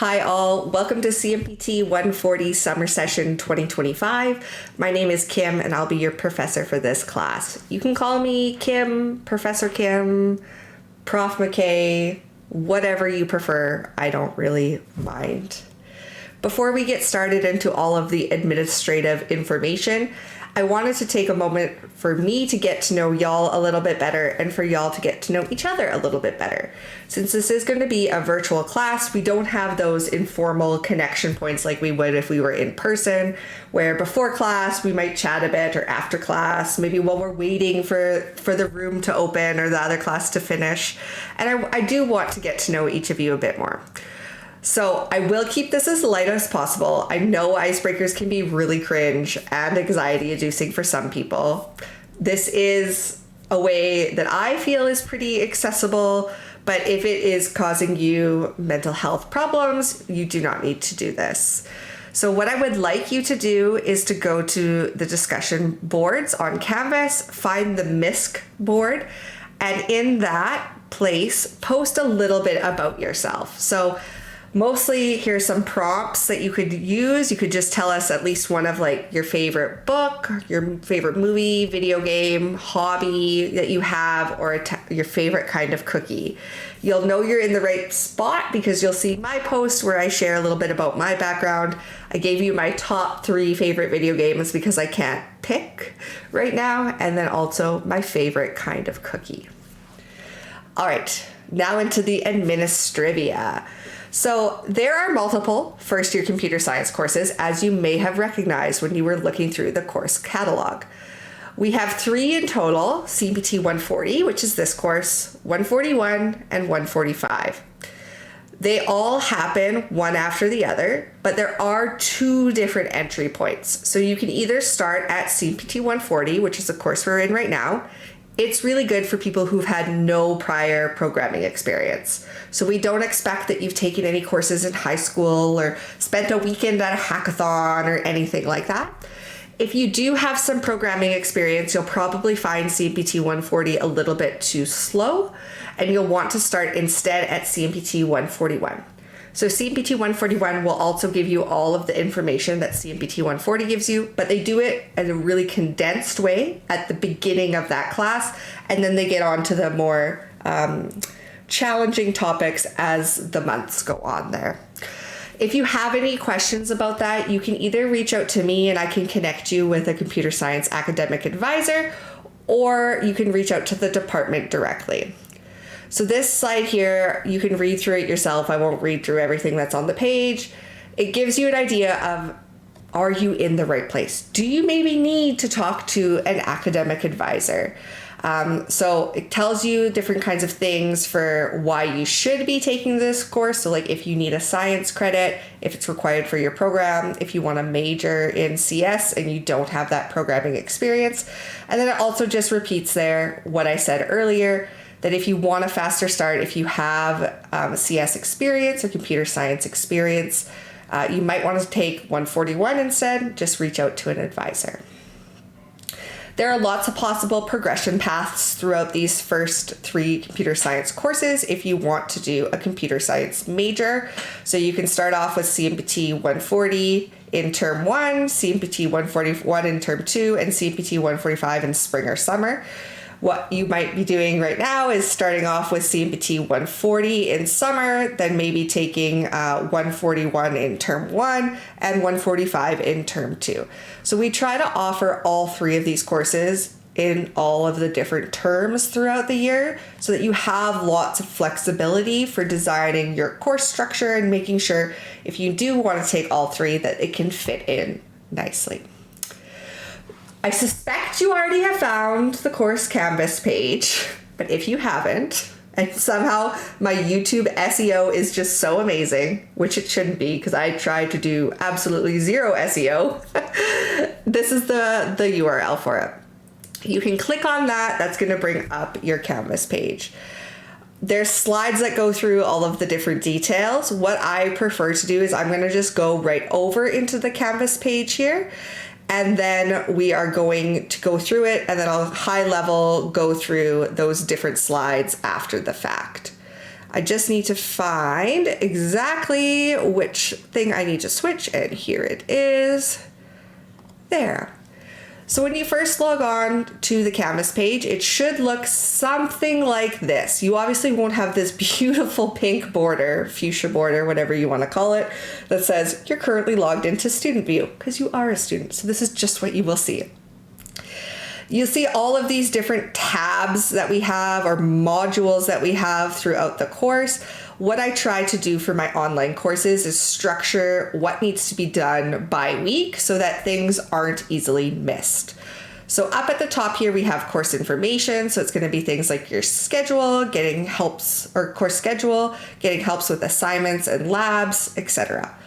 Hi all, welcome to CMPT140 Summer Session 2025. My name is Kim and I'll be your professor for this class. You can call me Kim, Professor Kim, Prof McKay, whatever you prefer. I don't really mind. Before we get started into all of the administrative information, I wanted to take a moment for me to get to know y'all a little bit better and for y'all to get to know each other a little bit better. Since this is going to be a virtual class, we don't have those informal connection points like we would if we were in person, where before class we might chat a bit, or after class, maybe while we're waiting for the room to open or the other class to finish. And I do want to get to know each of you a bit more. So I will keep this as light as possible. I know icebreakers can be really cringe and anxiety inducing for some people. This is a way that I feel is pretty accessible, but if it is causing you mental health problems, you do not need to do this. So what I would like you to do is to go to the discussion boards on Canvas, find the MISC board, and in that place, post a little bit about yourself. So mostly, here's some prompts that you could use. You could just tell us at least one of like your favorite book, your favorite movie, video game, hobby that you have, or your favorite kind of cookie. You'll know you're in the right spot because you'll see my post where I share a little bit about my background. I gave you my top 3 favorite video games because I can't pick right now, and then also my favorite kind of cookie. All right, now into the administrivia. So there are multiple first-year computer science courses, as you may have recognized when you were looking through the course catalog. We have 3 in total: CMPT140, which is this course, 141, and 145. They all happen one after the other, but there are 2 different entry points. So you can either start at CMPT140, which is the course we're in right now. It's really good for people who've had no prior programming experience. So we don't expect that you've taken any courses in high school or spent a weekend at a hackathon or anything like that. If you do have some programming experience, you'll probably find CMPT 140 a little bit too slow, and you'll want to start instead at CMPT 141. So CMPT 141 will also give you all of the information that CMPT 140 gives you, but they do it in a really condensed way at the beginning of that class, and then they get on to the more challenging topics as the months go on there. If you have any questions about that, you can either reach out to me and I can connect you with a computer science academic advisor, or you can reach out to the department directly. So this slide here, you can read through it yourself. I won't read through everything that's on the page. It gives you an idea of, are you in the right place? Do you maybe need to talk to an academic advisor? So it tells you different kinds of things for why you should be taking this course. So like if you need a science credit, if it's required for your program, if you want to major in CS and you don't have that programming experience. And then it also just repeats there what I said earlier, that if you want a faster start, if you have CS experience or computer science experience, you might want to take 141 instead. Just reach out to an advisor. There are lots of possible progression paths throughout these first 3 computer science courses if you want to do a computer science major. So you can start off with CMPT 140 in term 1, CMPT 141 in term 2, and CMPT 145 in spring or summer. What you might be doing right now is starting off with CMPT 140 in summer, then maybe taking 141 in term 1 and 145 in term 2. So we try to offer all 3 of these courses in all of the different terms throughout the year so that you have lots of flexibility for designing your course structure and making sure if you do want to take all 3 that it can fit in nicely. I suspect you already have found the course Canvas page, but if you haven't, and somehow my YouTube SEO is just so amazing, which it shouldn't be because I tried to do absolutely 0 SEO, this is the URL for it. You can click on that. That's going to bring up your Canvas page. There's slides that go through all of the different details. What I prefer to do is I'm going to just go right over into the Canvas page here. And then we are going to go through it, and then I'll high level go through those different slides after the fact. I just need to find exactly which thing I need to switch, and here it is. There. So when you first log on to the Canvas page, it should look something like this. You obviously won't have this beautiful pink border, fuchsia border, whatever you want to call it, that says you're currently logged into Student View, because you are a student. So this is just what you will see. You'll see all of these different tabs that we have, or modules that we have throughout the course. What I try to do for my online courses is structure what needs to be done by week so that things aren't easily missed. So up at the top here, we have course information. So it's going to be things like your schedule, getting helps, or course schedule, getting helps with assignments and labs, etc.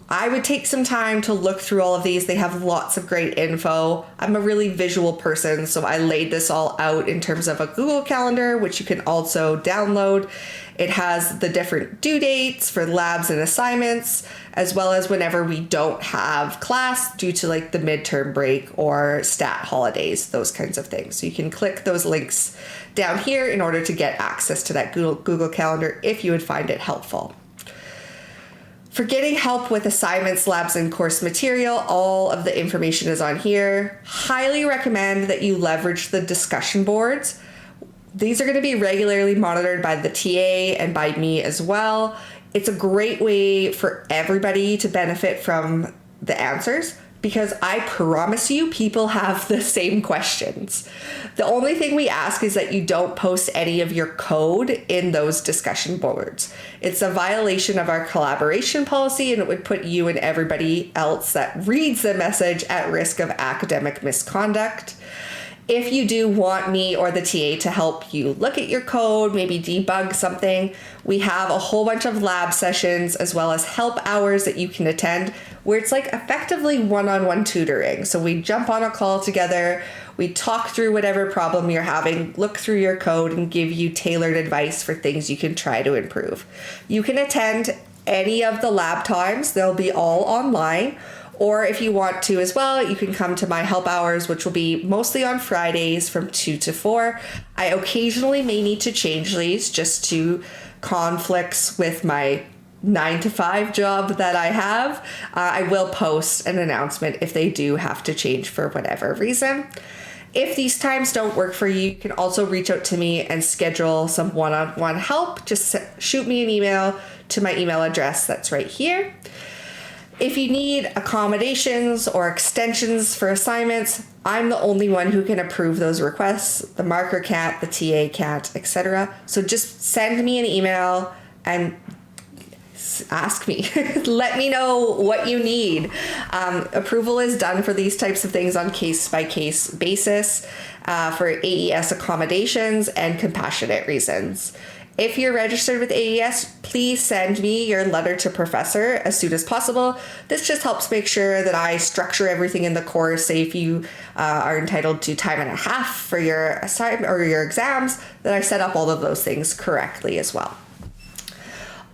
I would take some time to look through all of these. They have lots of great info. I'm a really visual person, so I laid this all out in terms of a Google Calendar, which you can also download. It has the different due dates for labs and assignments, as well as whenever we don't have class due to like the midterm break or stat holidays, those kinds of things. So you can click those links down here in order to get access to that Google Calendar if you would find it helpful. For getting help with assignments, labs, and course material, all of the information is on here. Highly recommend that you leverage the discussion boards. These are going to be regularly monitored by the TA and by me as well. It's a great way for everybody to benefit from the answers, because I promise you people have the same questions. The only thing we ask is that you don't post any of your code in those discussion boards. It's a violation of our collaboration policy, and it would put you and everybody else that reads the message at risk of academic misconduct. If you do want me or the TA to help you look at your code, maybe debug something, we have a whole bunch of lab sessions as well as help hours that you can attend, where it's like effectively one-on-one tutoring. So we jump on a call together, we talk through whatever problem you're having, look through your code, and give you tailored advice for things you can try to improve. You can attend any of the lab times, they'll be all online. Or if you want to as well, you can come to my help hours, which will be mostly on Fridays from 2 to 4. I occasionally may need to change these just to conflicts with my 9 to 5 job that I have. I will post an announcement if they do have to change for whatever reason. If these times don't work for you, you can also reach out to me and schedule some one-on-one help. Just shoot me an email to my email address that's right here. If you need accommodations or extensions for assignments, I'm the only one who can approve those requests. The marker can't, the TA can't, etc. So just send me an email and ask me. Let me know what you need. Approval is done for these types of things on case-by-case basis for AES accommodations and compassionate reasons. If you're registered with AES, please send me your letter to professor as soon as possible. This just helps make sure that I structure everything in the course. Say if you are entitled to time and a half for your assignment or your exams, that I set up all of those things correctly as well.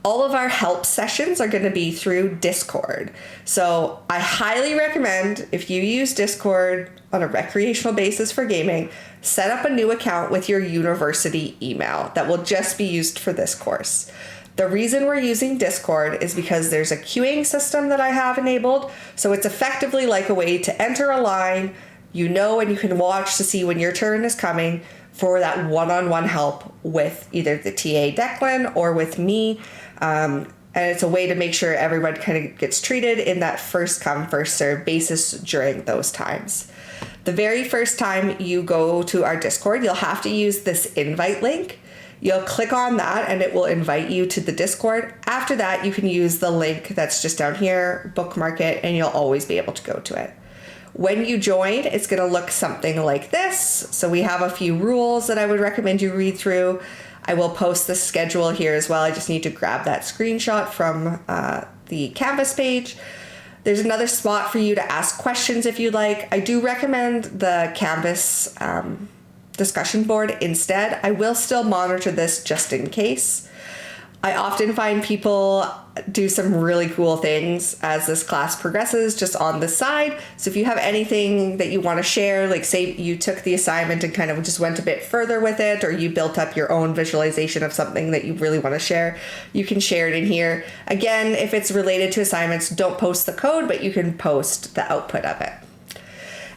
All of our help sessions are going to be through Discord. So I highly recommend, if you use Discord on a recreational basis for gaming, set up a new account with your university email that will just be used for this course. The reason we're using Discord is because there's a queuing system that I have enabled. So it's effectively like a way to enter a line, and you can watch to see when your turn is coming for that one-on-one help with either the TA Declan or with me. And it's a way to make sure everyone kind of gets treated in that first come, first serve basis during those times. The very first time you go to our Discord, you'll have to use this invite link. You'll click on that and it will invite you to the Discord. After that, you can use the link that's just down here, bookmark it, and you'll always be able to go to it. When you join, it's going to look something like this. So we have a few rules that I would recommend you read through. I will post the schedule here as well. I just need to grab that screenshot from the Canvas page. There's another spot for you to ask questions if you'd like. I do recommend the Canvas discussion board instead. I will still monitor this just in case. I often find people do some really cool things as this class progresses just on the side. So if you have anything that you want to share, like say you took the assignment and kind of just went a bit further with it, or you built up your own visualization of something that you really want to share, you can share it in here. Again, if it's related to assignments, don't post the code, but you can post the output of it.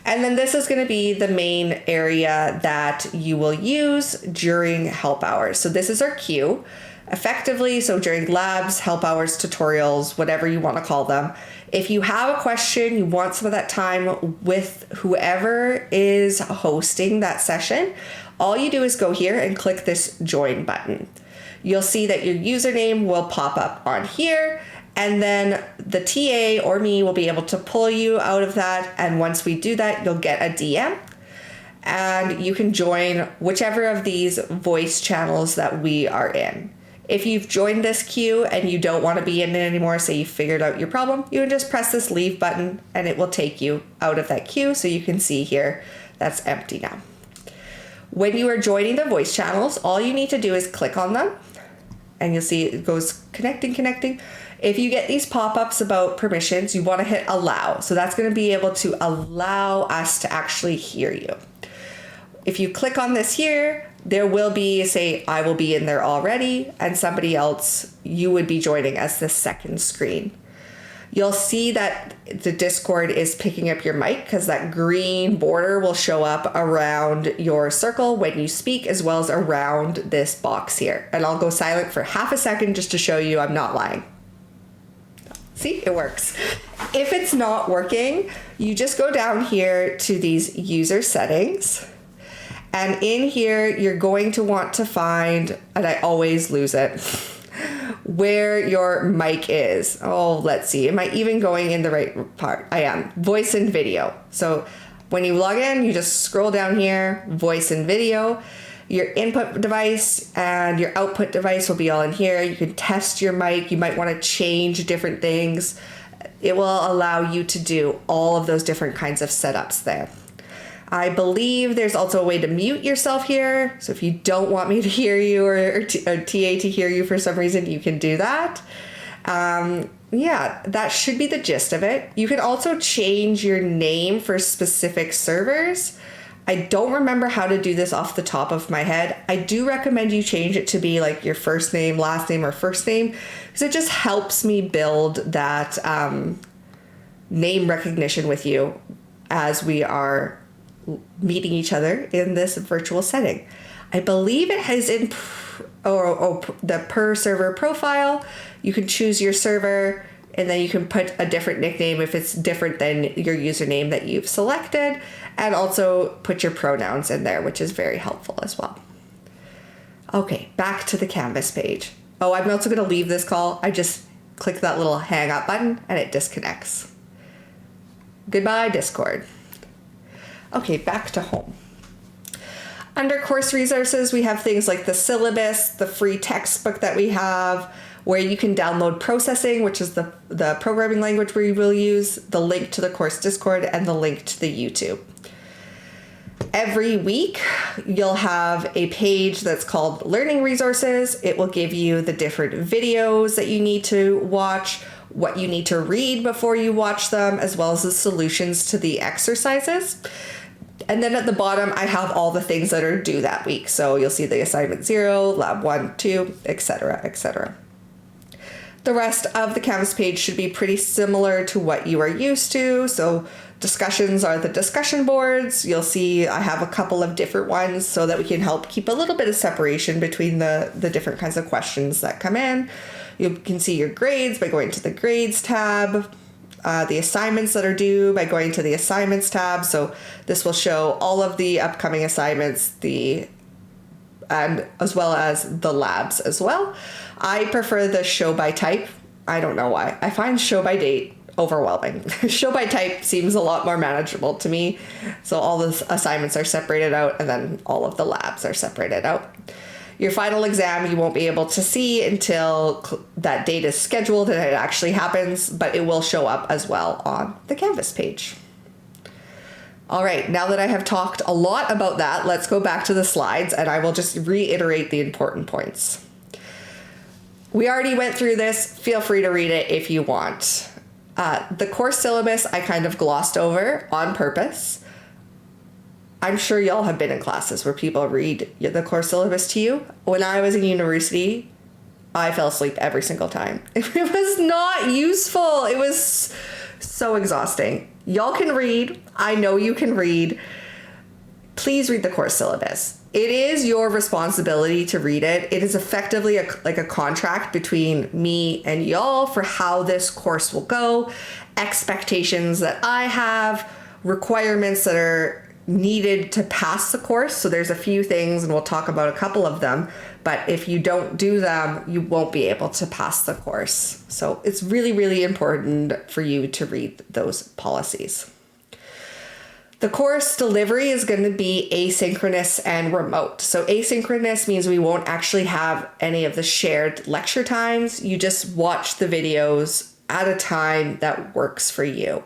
And then this is going to be the main area that you will use during help hours. So this is our queue. Effectively, so during labs, help hours, tutorials, whatever you want to call them, if you have a question, you want some of that time with whoever is hosting that session, all you do is go here and click this join button. You'll see that your username will pop up on here, and then the TA or me will be able to pull you out of that. And once we do that, you'll get a DM. And you can join whichever of these voice channels that we are in. If you've joined this queue and you don't want to be in it anymore, say you figured out your problem, you can just press this leave button and it will take you out of that queue. So you can see here that's empty now. When you are joining the voice channels, all you need to do is click on them and you'll see it goes connecting. If you get these pop-ups about permissions, you want to hit allow. So that's going to be able to allow us to actually hear you. If you click on this here, there will be, say, I will be in there already, and somebody else, you would be joining as the second screen. You'll see that the Discord is picking up your mic because that green border will show up around your circle when you speak, as well as around this box here. And I'll go silent for half a second just to show you I'm not lying. See, it works. If it's not working, you just go down here to these user settings. And in here, you're going to want to find, and I always lose it, where your mic is. Oh, let's see. Am I even going in the right part? I am. Voice and video. So when you log in, you just scroll down here, voice and video. Your input device and your output device will be all in here. You can test your mic. You might want to change different things. It will allow you to do all of those different kinds of setups there. I believe there's also a way to mute yourself here. So if you don't want me to hear you or TA to hear you for some reason, you can do that. Yeah, that should be the gist of it. You can also change your name for specific servers. I don't remember how to do this off the top of my head. I do recommend you change it to be like your first name, last name, or first name, because it just helps me build that name recognition with you as we are meeting each other in this virtual setting. I believe it has in the per server profile. You can choose your server and then you can put a different nickname if it's different than your username that you've selected, and also put your pronouns in there, which is very helpful as well. Okay, back to the Canvas page. Oh, I'm also going to leave this call. I just click that little hang up button and it disconnects. Goodbye, Discord. Okay, back to home. Under course resources, we have things like the syllabus, the free textbook that we have, where you can download processing, which is the programming language we will use, the link to the course Discord, and the link to the YouTube. Every week, you'll have a page that's called Learning Resources. It will give you the different videos that you need to watch, what you need to read before you watch them, as well as the solutions to the exercises. And then at the bottom, I have all the things that are due that week. So you'll see the assignment 0, lab 1, 2, etc., etc. The rest of the Canvas page should be pretty similar to what you are used to. So discussions are the discussion boards. You'll see I have a couple of different ones so that we can help keep a little bit of separation between the different kinds of questions that come in. You can see your grades by going to the grades tab. The assignments that are due by going to the assignments tab. So this will show all of the upcoming assignments, and as well as the labs as well. I prefer the show by type. I don't know why. I find show by date overwhelming. Show by type seems a lot more manageable to me. So all the assignments are separated out and then all of the labs are separated out. Your final exam you won't be able to see until that date is scheduled and it actually happens, but it will show up as well on the Canvas page. All right, now that I have talked a lot about that, let's go back to the slides and I will just reiterate the important points. We already went through this. Feel free to read it if you want. The course syllabus I kind of glossed over on purpose. I'm sure y'all have been in classes where people read the course syllabus to you. When I was in university, I fell asleep every single time. It was not useful. It was so exhausting. Y'all can read. I know you can read. Please read the course syllabus. It is your responsibility to read it. It is effectively like a contract between me and y'all for how this course will go, expectations that I have, requirements that are needed to pass the course. So there's a few things, and we'll talk about a couple of them, but if you don't do them, you won't be able to pass the course. So it's really, really important for you to read those policies. The course delivery is going to be asynchronous and remote. So asynchronous means we won't actually have any of the shared lecture times. You just watch the videos at a time that works for you.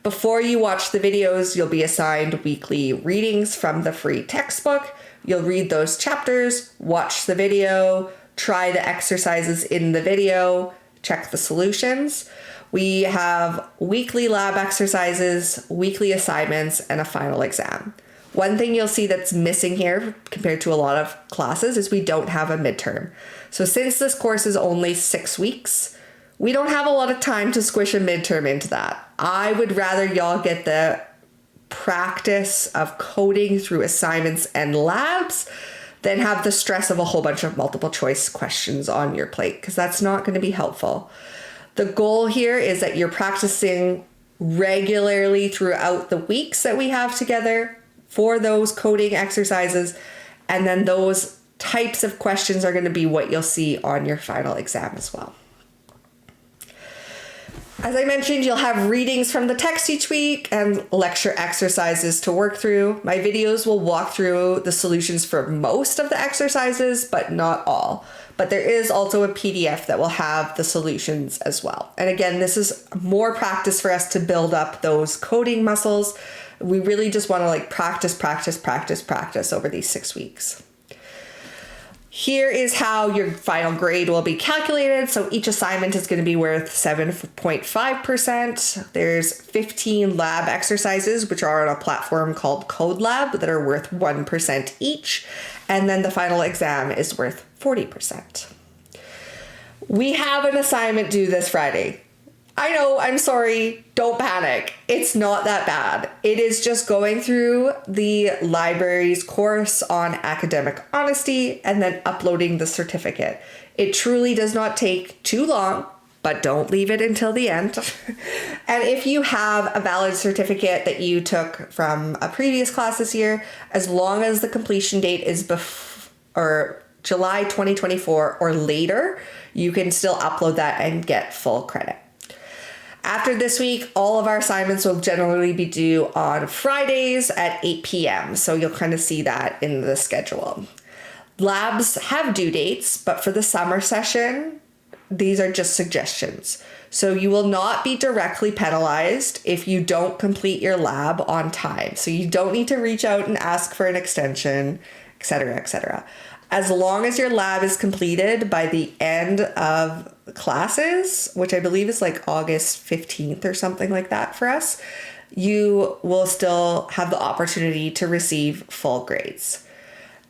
Before you watch the videos, you'll be assigned weekly readings from the free textbook. You'll read those chapters, watch the video, try the exercises in the video, check the solutions. We have weekly lab exercises, weekly assignments, and a final exam. One thing you'll see that's missing here compared to a lot of classes is we don't have a midterm. So since this course is only 6 weeks, we don't have a lot of time to squish a midterm into that. I would rather y'all get the practice of coding through assignments and labs than have the stress of a whole bunch of multiple choice questions on your plate, because that's not going to be helpful. The goal here is that you're practicing regularly throughout the weeks that we have together for those coding exercises. And then those types of questions are going to be what you'll see on your final exam as well. As I mentioned, you'll have readings from the text each week and lecture exercises to work through. My videos will walk through the solutions for most of the exercises, but not all. But there is also a PDF that will have the solutions as well. And again, this is more practice for us to build up those coding muscles. We really just want to practice over these 6 weeks. Here is how your final grade will be calculated. So each assignment is going to be worth 7.5%. There's 15 lab exercises, which are on a platform called CodeLab, that are worth 1% each. And then the final exam is worth 40%. We have an assignment due this Friday. I know, I'm sorry, don't panic. It's not that bad. It is just going through the library's course on academic honesty and then uploading the certificate. It truly does not take too long, but don't leave it until the end. And if you have a valid certificate that you took from a previous class this year, as long as the completion date is July 2024 or later, you can still upload that and get full credit. After this week, all of our assignments will generally be due on Fridays at 8 p.m. So you'll kind of see that in the schedule. Labs have due dates, but for the summer session, these are just suggestions. So you will not be directly penalized if you don't complete your lab on time. So you don't need to reach out and ask for an extension, etc., etc. As long as your lab is completed by the end of classes, which I believe is like August 15th or something like that for us, you will still have the opportunity to receive full grades.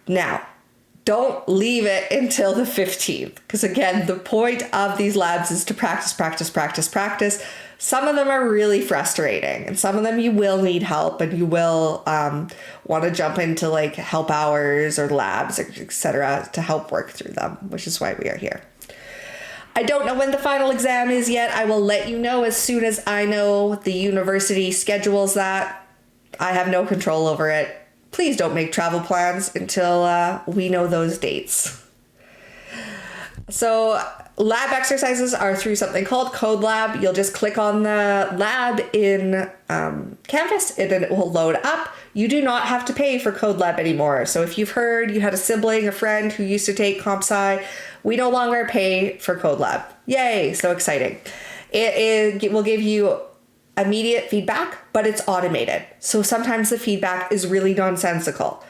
Now, don't leave it until the 15th, because again, the point of these labs is to practice. Some of them are really frustrating, and some of them you will need help, and you will want to jump into like help hours or labs, etc., to help work through them, which is why we are here. I don't know when the final exam is yet. I will let you know as soon as I know. The university schedules that. I have no control over it. Please don't make travel plans until we know those dates. So lab exercises are through something called CodeLab. You'll just click on the lab in Canvas and it will load up. You do not have to pay for CodeLab anymore. So if you've heard you had a sibling, a friend who used to take comp sci, we no longer pay for CodeLab. Yay, so exciting. It will give you immediate feedback, but it's automated. So sometimes the feedback is really nonsensical.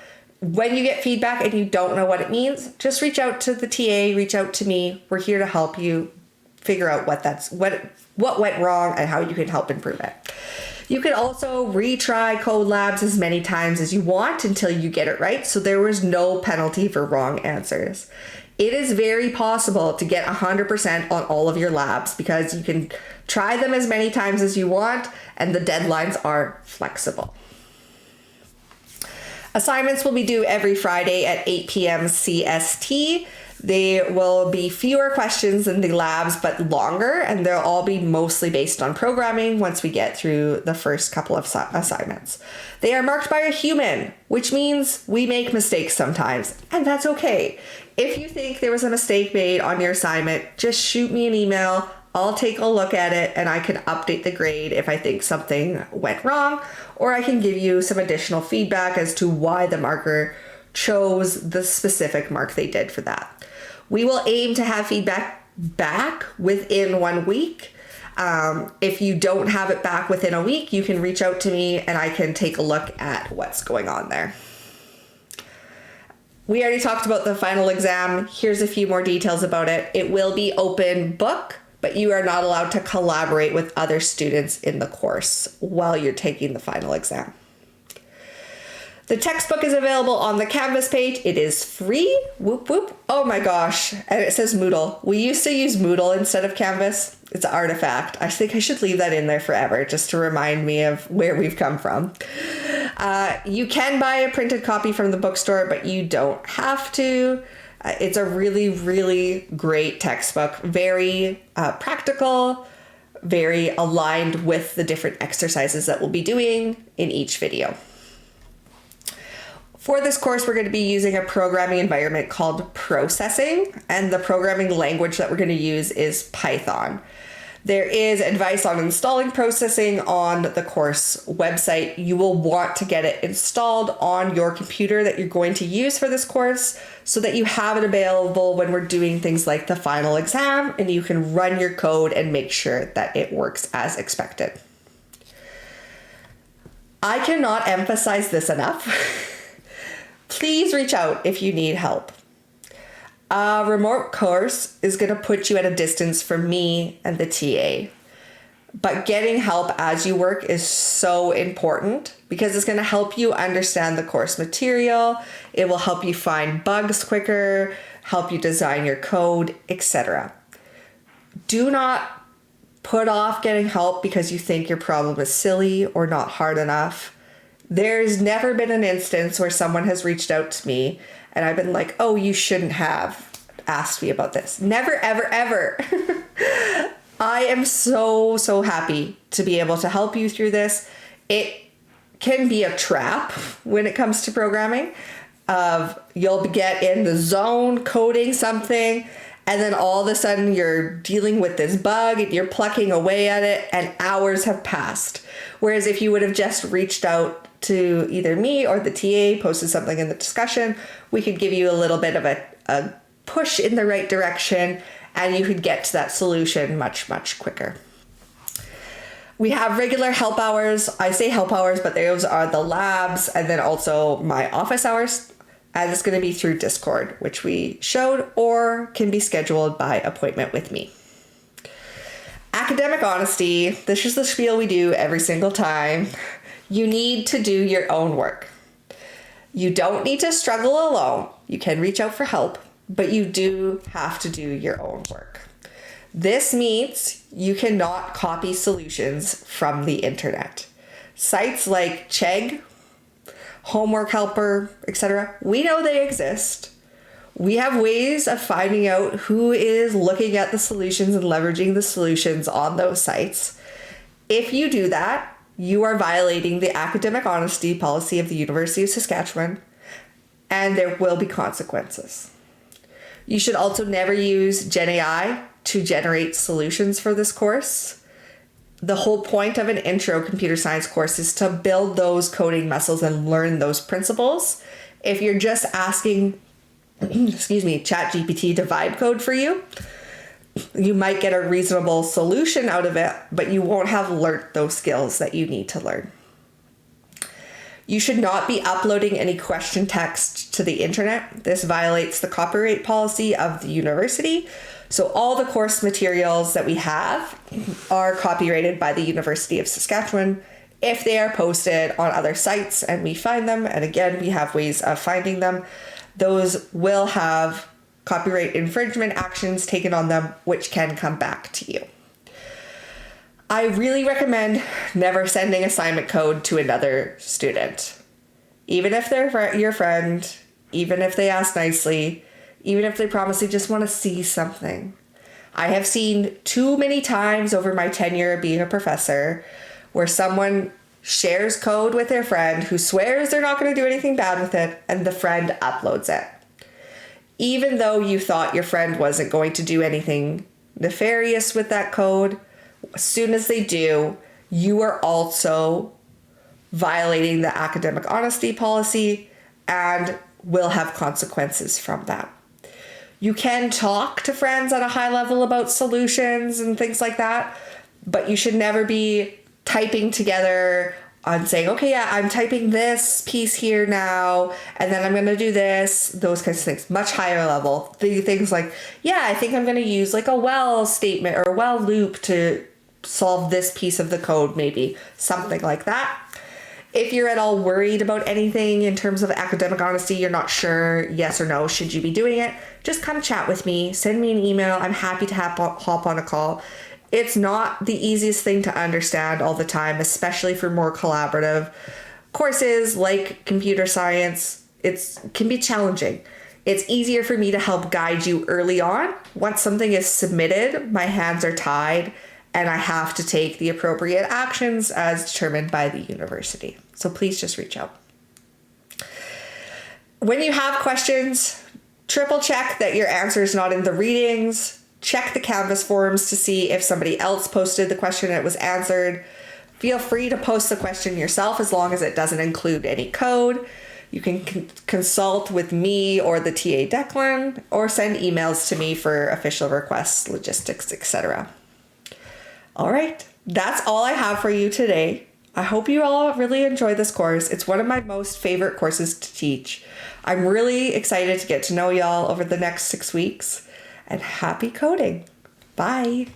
when you get feedback and you don't know what it means, just reach out to the TA, reach out to me. We're here to help you figure out what went wrong and how you can help improve it. You can also retry code labs as many times as you want until you get it right, so there was no penalty for wrong answers. It is very possible to get 100% on all of your labs because you can try them as many times as you want and the deadlines are flexible. Assignments will be due every Friday at 8 p.m. CST. They will be fewer questions than the labs, but longer, and they'll all be mostly based on programming once we get through the first couple of assignments. They are marked by a human, which means we make mistakes sometimes, and that's okay. If you think there was a mistake made on your assignment, just shoot me an email. I'll take a look at it and I can update the grade if I think something went wrong, or I can give you some additional feedback as to why the marker chose the specific mark they did for that. We will aim to have feedback back within 1 week. If you don't have it back within a week, you can reach out to me and I can take a look at what's going on there. We already talked about the final exam. Here's a few more details about it. It will be open book, but you are not allowed to collaborate with other students in the course while you're taking the final exam. The textbook is available on the Canvas page. It is free. Whoop, whoop. Oh my gosh. And it says Moodle. We used to use Moodle instead of Canvas. It's an artifact. I think I should leave that in there forever just to remind me of where we've come from. You can buy a printed copy from the bookstore, but you don't have to. It's a really, really great textbook. Very practical, very aligned with the different exercises that we'll be doing in each video. For this course, we're going to be using a programming environment called Processing, and the programming language that we're going to use is Python. There is advice on installing Processing on the course website. You will want to get it installed on your computer that you're going to use for this course so that you have it available when we're doing things like the final exam and you can run your code and make sure that it works as expected. I cannot emphasize this enough. Please reach out if you need help. A remote course is going to put you at a distance from me and the TA. But getting help as you work is so important because it's going to help you understand the course material. It will help you find bugs quicker, help you design your code, etc. Do not put off getting help because you think your problem is silly or not hard enough. There's never been an instance where someone has reached out to me and I've been like, oh, you shouldn't have asked me about this. Never, ever, ever. I am so, so happy to be able to help you through this. It can be a trap when it comes to programming. You'll get in the zone coding something and then all of a sudden you're dealing with this bug and you're plucking away at it and hours have passed. Whereas if you would have just reached out to either me or the TA, posted something in the discussion, we could give you a little bit of a push in the right direction and you could get to that solution much, much quicker. We have regular help hours. I say help hours, but those are the labs and then also my office hours. And it's going to be through Discord, which we showed, or can be scheduled by appointment with me. Academic honesty. This is the spiel we do every single time. You need to do your own work. You don't need to struggle alone. You can reach out for help, but you do have to do your own work. This means you cannot copy solutions from the internet. Sites like Chegg, Homework Helper, etc., we know they exist. We have ways of finding out who is looking at the solutions and leveraging the solutions on those sites. If you do that, you are violating the academic honesty policy of the University of Saskatchewan, and there will be consequences. You should also never use GenAI to generate solutions for this course. The whole point of an intro computer science course is to build those coding muscles and learn those principles. If you're just asking, ChatGPT to vibe code for you, you might get a reasonable solution out of it, but you won't have learnt those skills that you need to learn. You should not be uploading any question text to the internet. This violates the copyright policy of the university. So all the course materials that we have are copyrighted by the University of Saskatchewan. If they are posted on other sites and we find them, and again, we have ways of finding them, those will have copyright infringement actions taken on them, which can come back to you. I really recommend never sending assignment code to another student. Even if they're your friend, even if they ask nicely, even if they promise they just want to see something. I have seen too many times over my tenure being a professor where someone shares code with their friend who swears they're not going to do anything bad with it, and the friend uploads it. Even though you thought your friend wasn't going to do anything nefarious with that code, as soon as they do, you are also violating the academic honesty policy and will have consequences from that. You can talk to friends at a high level about solutions and things like that, but you should never be typing together on saying, okay, yeah, I'm typing this piece here now, and then I'm going to do this, those kinds of things. Much higher level. The things like, yeah, I think I'm going to use like a while statement or a while loop to solve this piece of the code, maybe. Something like that. If you're at all worried about anything in terms of academic honesty, you're not sure, yes or no, should you be doing it, just come chat with me, send me an email. I'm happy to hop on a call. It's not the easiest thing to understand all the time, especially for more collaborative courses like computer science. It can be challenging. It's easier for me to help guide you early on. Once something is submitted, my hands are tied and I have to take the appropriate actions as determined by the university. So please just reach out. When you have questions, triple check that your answer is not in the readings. Check the Canvas forums to see if somebody else posted the question and it was answered. Feel free to post the question yourself as long as it doesn't include any code. You can consult with me or the TA Declan, or send emails to me for official requests, logistics, etc. All right, that's all I have for you today. I hope you all really enjoy this course. It's one of my most favorite courses to teach. I'm really excited to get to know y'all over the next 6 weeks, and happy coding. Bye.